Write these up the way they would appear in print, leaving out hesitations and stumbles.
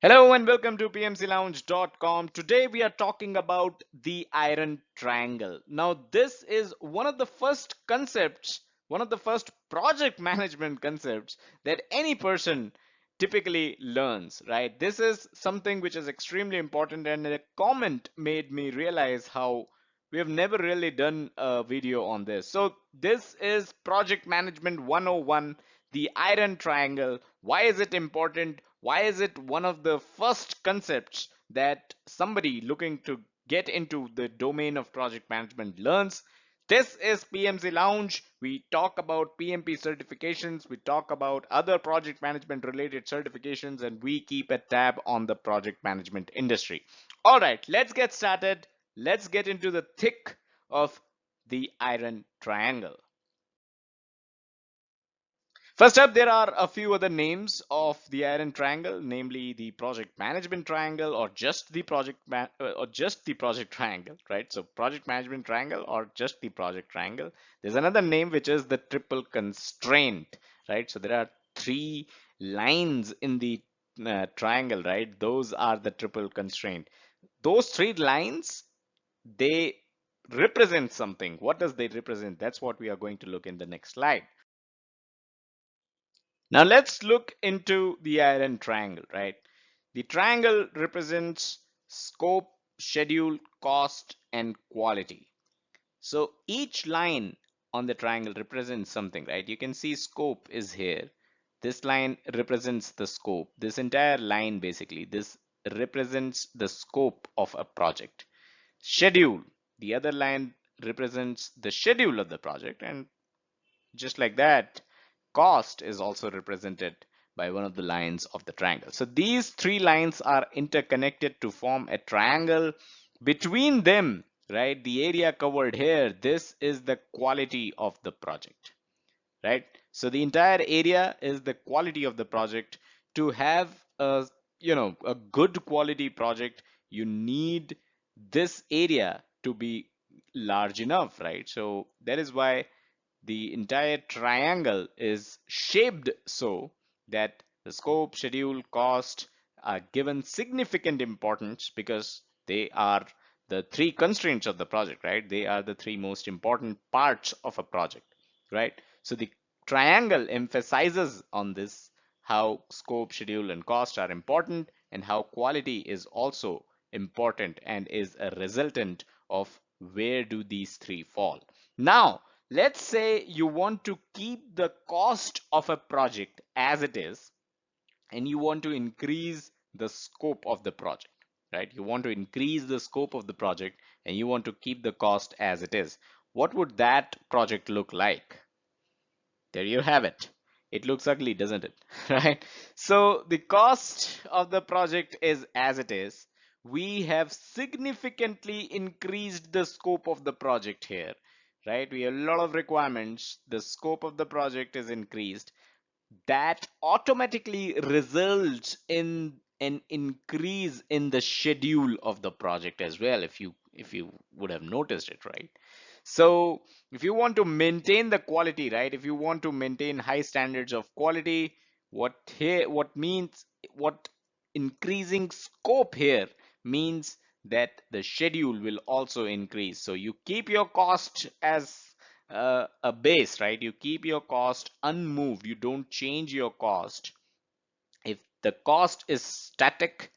Hello and welcome to pmclounge.com. Today we are talking about the iron triangle. Now, this is one of the first concepts, one of the first project management concepts that any person typically learns, right? This is something which is extremely important, and a comment made me realize how we have never really done a video on this. So, this is Project Management 101, the iron triangle. Why is it important? Why is it one of the first concepts that somebody looking to get into the domain of project management learns? This is PMC Lounge. We talk about PMP certifications, we talk about other project management related certifications, and we keep a tab on the project management industry. All right, let's get started. Let's get into the thick of the iron triangle. First up, there are a few other names of the iron triangle, namely the project management triangle, or just the project triangle, right? So project management triangle or just the project triangle. There's another name which is the triple constraint, right? So there are three lines in the triangle, right? Those are the triple constraint. Those three lines, they represent something. What does they represent? That's what we are going to look in the next slide. Now let's look into the iron triangle, right? The triangle represents scope, schedule, cost, and quality. So each line on the triangle represents something, right? You can see scope is here. This line represents the scope. This entire line basically, this represents the scope of a project. Schedule, the other line represents the schedule of the project, and just like that, cost is also represented by one of the lines of the triangle. So these three lines are interconnected to form a triangle. Between them, right, the area covered here, this is the quality of the project, right? So the entire area is the quality of the project. To have a good quality project, you need this area to be large enough, right? So that is why the entire triangle is shaped so that the scope, schedule, cost are given significant importance because they are the three constraints of the project, right? They are the three most important parts of a project, right? So the triangle emphasizes on this, how scope, schedule, and cost are important, and how quality is also important and is a resultant of where do these three fall. Now, let's say you want to keep the cost of a project as it is, and you want to increase the scope of the project, right? You want to increase the scope of the project and you want to keep the cost as it is. What would that project look like? There you have it. It looks ugly, doesn't it? Right? So the cost of the project is as it is. We have significantly increased the scope of the project here, right? We have a lot of requirements. The scope of the project is increased. That automatically results in an increase in the schedule of the project as well, if you would have noticed it, right? So if you want to maintain the quality, right, if you want to maintain high standards of quality, what increasing scope here means that the schedule will also increase. So you keep your cost as a base, right? You keep your cost unmoved. You don't change your cost. If the cost is static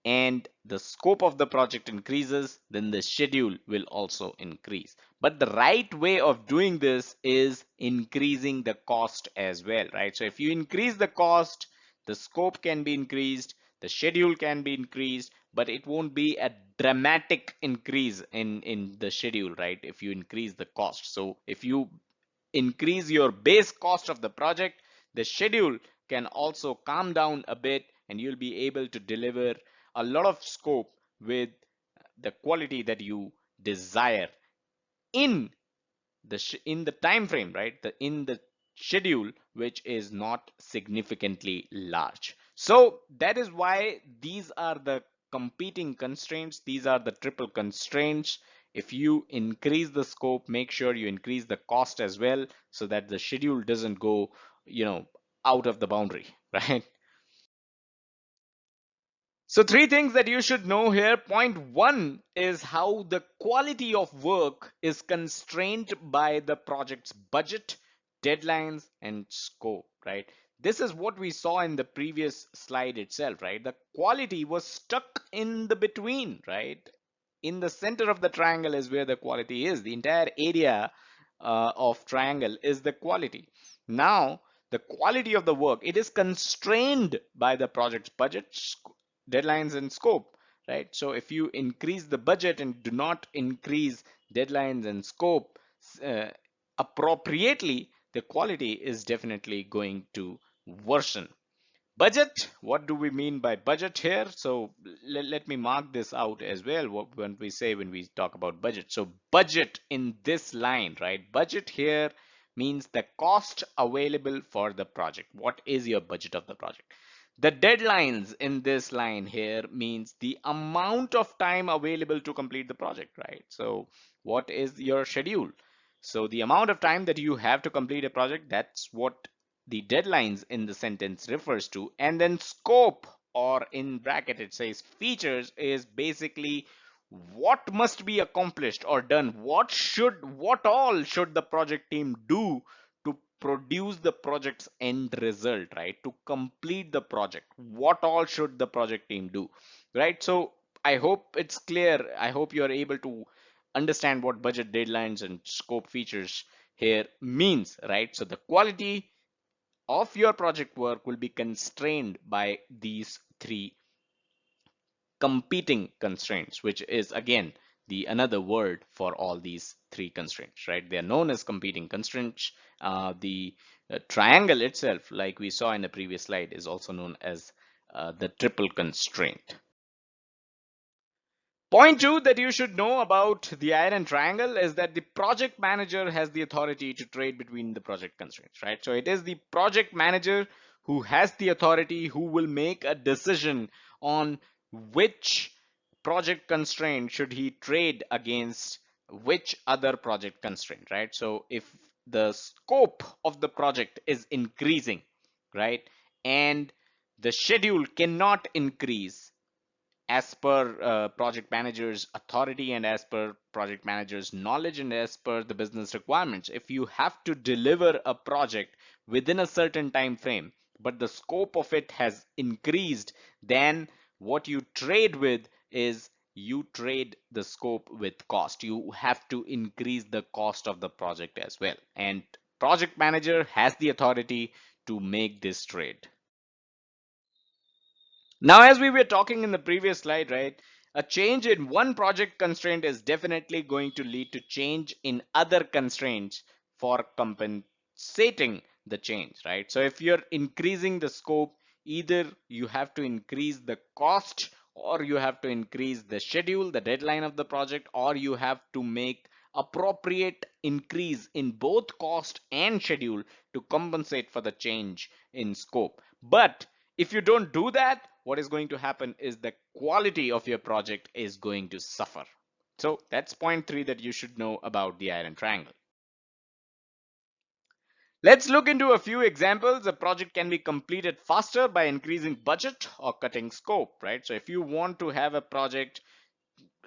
and the scope of the project increases, then the schedule will also increase. But the right way of doing this is increasing the cost as well, right? So if you increase the cost, the scope can be increased, the schedule can be increased, but it won't be a dramatic increase in the schedule, right? If you increase the cost. So if you increase your base cost of the project, the schedule can also calm down a bit and you'll be able to deliver a lot of scope with the quality that you desire in in the time frame, right? In the schedule, which is not significantly large. So that is why these are the competing constraints. These are the triple constraints. If you increase the scope, make sure you increase the cost as well, so that the schedule doesn't go, out of the boundary, right? So three things that you should know here. Point one is how the quality of work is constrained by the project's budget, deadlines, and scope, right? This is what we saw in the previous slide itself, right? The quality was stuck in the between, right? In the center of the triangle is where the quality is. The entire area of triangle is the quality. Now, the quality of the work, it is constrained by the project's budget, deadlines, and scope, right? So if you increase the budget and do not increase deadlines and scope uh, appropriately, the quality is definitely going to worsen. Budget, what do we mean by budget here? So let me mark this out as well, when we say, when we talk about budget. So budget in this line, right? Budget here means the cost available for the project. What is your budget of the project? The deadlines in this line here means the amount of time available to complete the project, right? So what is your schedule? So the amount of time that you have to complete a project, that's what the deadlines in the sentence refers to. And then scope, or in bracket it says features, is basically what must be accomplished or done. What all should the project team do to produce the project's end result, right? To complete the project, what all should the project team do, right? So I hope it's clear. I hope you are able to understand what budget, deadlines, and scope features here means, right? So the quality of your project work will be constrained by these three competing constraints, which is again the another word for all these three constraints, right? They are known as competing constraints. The triangle itself, like we saw in the previous slide, is also known as the triple constraint. Point two that you should know about the iron triangle is that the project manager has the authority to trade between the project constraints, right? So it is the project manager who has the authority, who will make a decision on which project constraint should he trade against which other project constraint, right? So if the scope of the project is increasing, right, and the schedule cannot increase as per project manager's authority and as per project manager's knowledge and as per the business requirements, if you have to deliver a project within a certain time frame but the scope of it has increased, then what you trade with is you trade the scope with cost. You have to increase the cost of the project as well, and project manager has the authority to make this trade. Now, as we were talking in the previous slide, right, a change in one project constraint is definitely going to lead to change in other constraints for compensating the change, right? So if you're increasing the scope, either you have to increase the cost, or you have to increase the schedule, the deadline of the project, or you have to make appropriate increase in both cost and schedule to compensate for the change in scope. But if you don't do that, what is going to happen is the quality of your project is going to suffer. So that's point three that you should know about the iron triangle. Let's look into a few examples. A project can be completed faster by increasing budget or cutting scope, right? So if you want to have a project,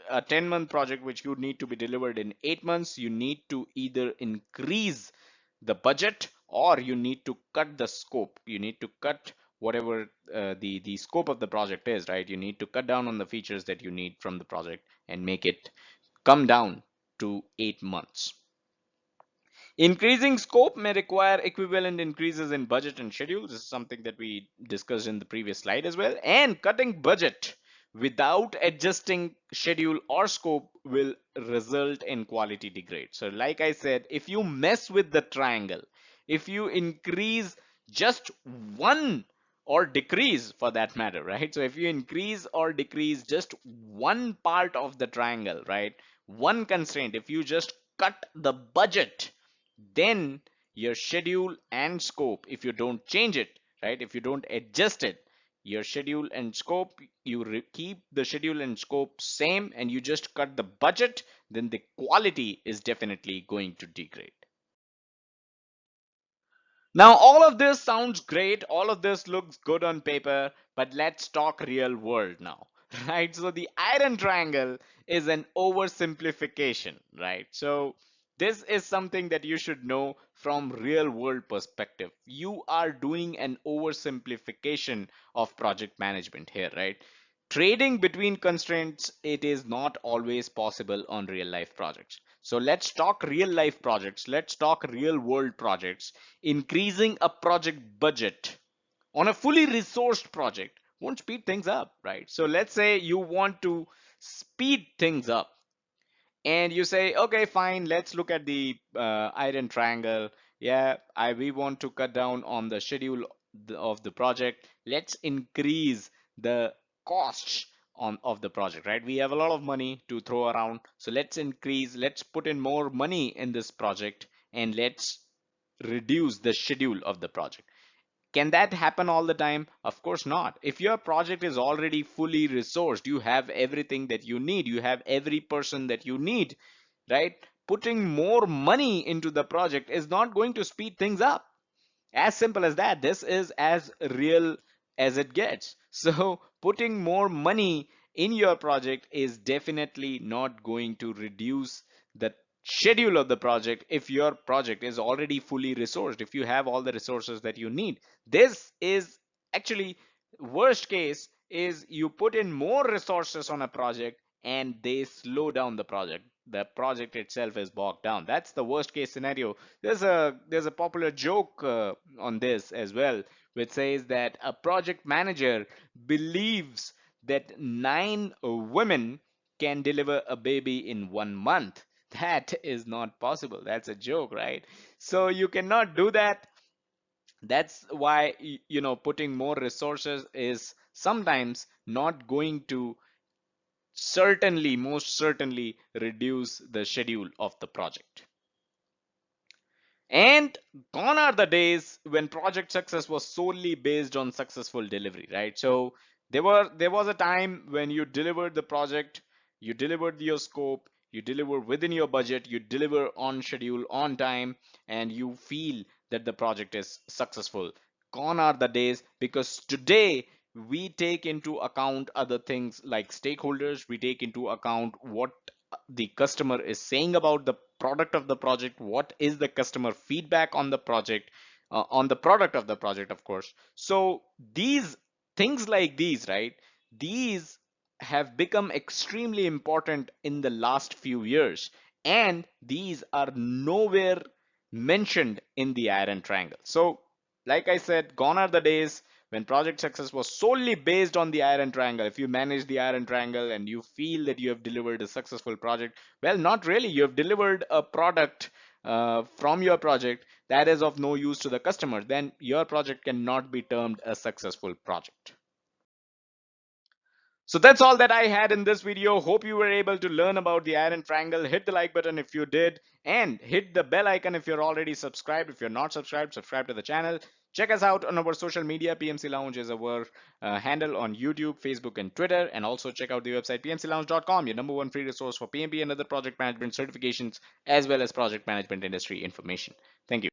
a 10-month project which you need to be delivered in 8 months, you need to either increase the budget or you need to cut the scope. You need to cut whatever the scope of the project is, right? You need to cut down on the features that you need from the project and make it come down to 8 months. Increasing scope may require equivalent increases in budget and schedule. This is something that we discussed in the previous slide as well. And cutting budget without adjusting schedule or scope will result in quality degrade. So like I said, if you mess with the triangle, if you increase just one, or decrease for that matter, right? So if you increase or decrease just one part of the triangle, right? One constraint, if you just cut the budget, then your schedule and scope, if you don't change it, right, if you don't adjust it, your schedule and scope, you keep the schedule and scope same and you just cut the budget, then the quality is definitely going to degrade. Now, all of this sounds great. All of this looks good on paper, but let's talk real world now, right? So the iron triangle is an oversimplification, right? So this is something that you should know from real world perspective. You are doing an oversimplification of project management here, right? Trading between constraints, it is not always possible on real life projects. So let's talk real life projects. Let's talk real world projects. Increasing a project budget on a fully resourced project won't speed things up, right? So let's say you want to speed things up and you say, okay, fine, let's look at the iron triangle. Yeah, we want to cut down on the schedule of the project. Let's increase the costs of the project, right? We have a lot of money to throw around, so let's put in more money in this project, and let's reduce the schedule of the project. Can that happen all the time? Of course not. If your project is already fully resourced, you have everything that you need, you have every person that you need, right? Putting more money into the project is not going to speed things up. As simple as that. This is as real as it gets. So putting more money in your project is definitely not going to reduce the schedule of the project if your project is already fully resourced, if you have all the resources that you need. This is actually, worst case is you put in more resources on a project and they slow down the project. The project itself is bogged down. That's the worst case scenario. There's a popular joke on this as well, which says that a project manager believes that 9 women can deliver a baby in 1 month. That is not possible. That's a joke, right? So you cannot do that. That's why putting more resources is sometimes not going to certainly, most certainly, reduce the schedule of the project. And gone are the days when project success was solely based on successful delivery, right? So there was a time when you delivered the project, you delivered your scope, you deliver within your budget, you deliver on schedule, on time, and you feel that the project is successful. Gone are the days, because today we take into account other things like stakeholders, we take into account what the customer is saying about the product of the project, what is the customer feedback on the project, on the product of the project, of course. So these things like these, right, these have become extremely important in the last few years, and these are nowhere mentioned in the iron triangle. So like I said, gone are the days when project success was solely based on the iron triangle. If you manage the iron triangle and you feel that you have delivered a successful project, well, not really. You have delivered a product from your project that is of no use to the customer. Then your project cannot be termed a successful project. So that's all that I had in this video. Hope you were able to learn about the iron triangle. Hit the like button if you did, and hit the bell icon if you're already subscribed. If you're not subscribed, subscribe to the channel. Check us out on our social media. PMC Lounge is our handle on YouTube, Facebook, and Twitter. And also check out the website pmclounge.com, your number one free resource for PMP and other project management certifications, as well as project management industry information. Thank you.